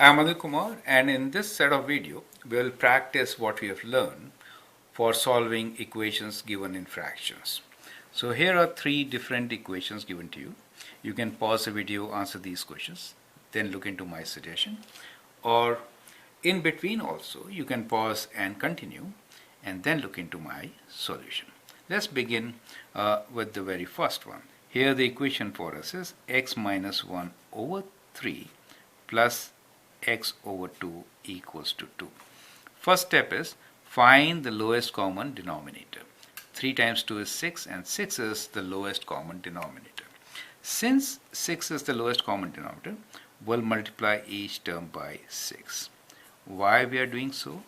I'm Anil Kumar, and in this set of video, we will practice what we have learned for solving equations given in fractions. So here are three different equations given to you. You can pause the video, answer these questions, then look into my suggestion, or in between also you can pause and continue and then look into my solution. Let's begin with the very first one. Here the equation for us is x minus 1 over 3 plus x over 2 equals to 2. First step is find the lowest common denominator. 3 times 2 is 6 and 6 is the lowest common denominator. Since 6 is the lowest common denominator, we'll multiply each term by 6. Why we are doing so?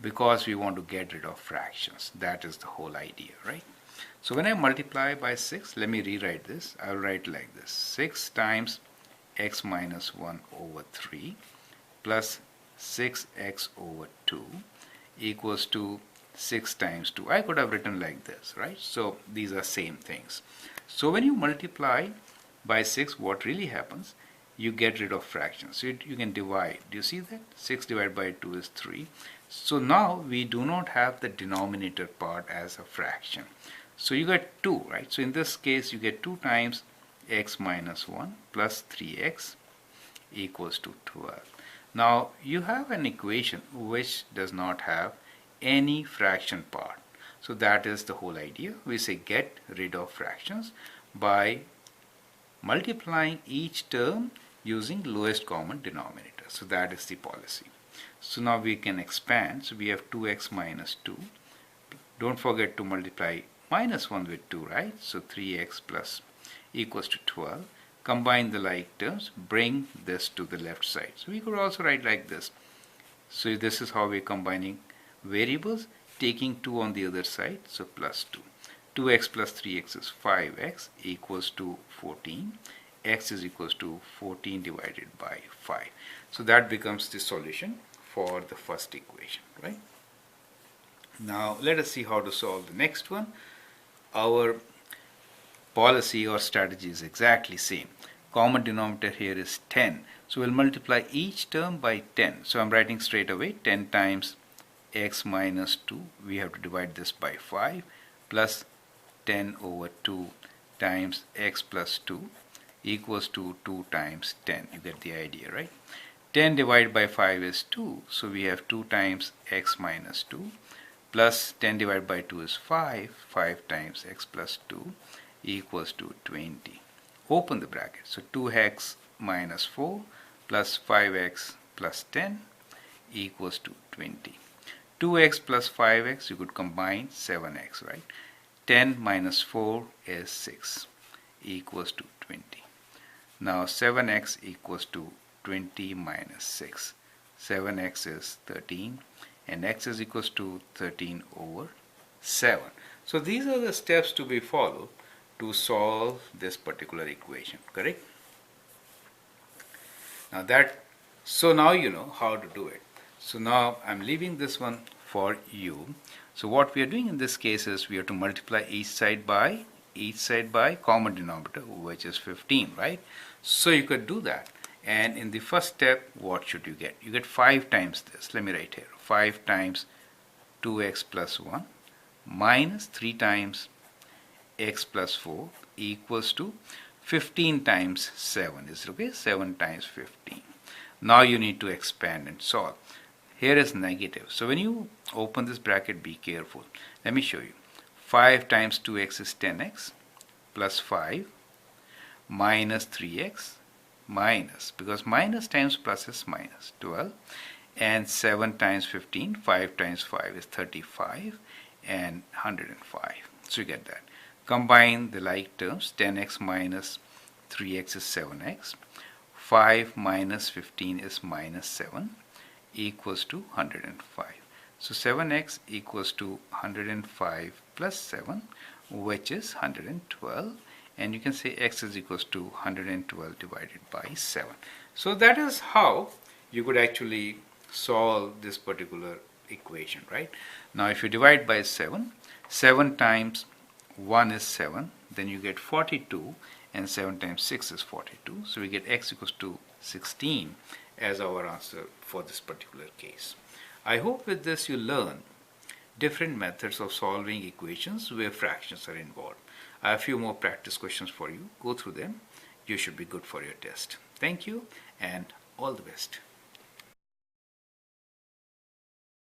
Because we want to get rid of fractions. That is the whole idea, right? So when I multiply by 6, let me rewrite this. I'll write like this. 6 times x minus 1 over 3 plus 6x over 2 equals to 6 times 2. I could have written like this, right? So these are same things. So when you multiply by 6, what really happens? You get rid of fractions. So you can divide. Do you see that? 6 divided by 2 is 3. So now we do not have the denominator part as a fraction. So you get 2, right? So in this case, you get 2 times x minus 1 plus 3x equals to 12. Now you have an equation which does not have any fraction part. So that is the whole idea. We say get rid of fractions by multiplying each term using lowest common denominator. So that is the policy. So now we can expand. So we have 2x minus 2. Don't forget to multiply minus 1 with 2, right? So 3x plus equals to 12. Combine the like terms, bring this to the left side. So we could also write like this. So this is how we're combining variables, taking 2 on the other side, so plus 2. 2x plus 3x is 5x equals to 14. X is equals to 14 divided by 5. So that becomes the solution for the first equation, right? Now let us see how to solve the next one. Our policy or strategy is exactly same. Common denominator here is 10. So we'll multiply each term by 10. So I'm writing straight away 10 times x minus 2. We have to divide this by 5 plus 10 over 2 times x plus 2 equals to 2 times 10. You get the idea, right? 10 divided by 5 is 2. So we have 2 times x minus 2 plus 10 divided by 2 is 5. 5 times x plus 2 equals to 20. Open the bracket. So 2x minus 4 plus 5x plus 10 equals to 20. 2x plus 5x, you could combine 7x, right? 10 minus 4 is 6 equals to 20. Now 7x equals to 20 minus 6. 7x is 13 and x is equals to 13 over 7. So these are the steps to be followed to solve this particular equation, correct? So now you know how to do it. So now I'm leaving this one for you. So what we are doing in this case is we have to multiply each side by common denominator, which is 15, right? So you could do that. And in the first step, what should you get? You get 5 times this. Let me write here. 5 times 2x plus 1 minus 3 times x plus 4 equals to 15 times 7 is okay. 7 times 15. Now you need to expand and solve. Here is negative. So when you open this bracket, be careful. Let me show you. 5 times 2x is 10x plus 5 minus 3x minus, because minus times plus is minus, 12, and 7 times 15, 5 times 5 is 35 and 105. So you get that. Combine the like terms. 10x minus 3x is 7x. 5 minus 15 is minus 7 equals to 105. So 7x equals to 105 plus 7, which is 112. And you can say x is equals to 112 divided by 7. So that is how you could actually solve this particular equation, right? Now if you divide by 7, 7 times 1 is 7, then you get 42, and 7 times 6 is 42. So we get x equals to 16, as our answer for this particular case. I hope with this you learn different methods of solving equations where fractions are involved. I have a few more practice questions for you. Go through them. You should be good for your test. Thank you and all the best.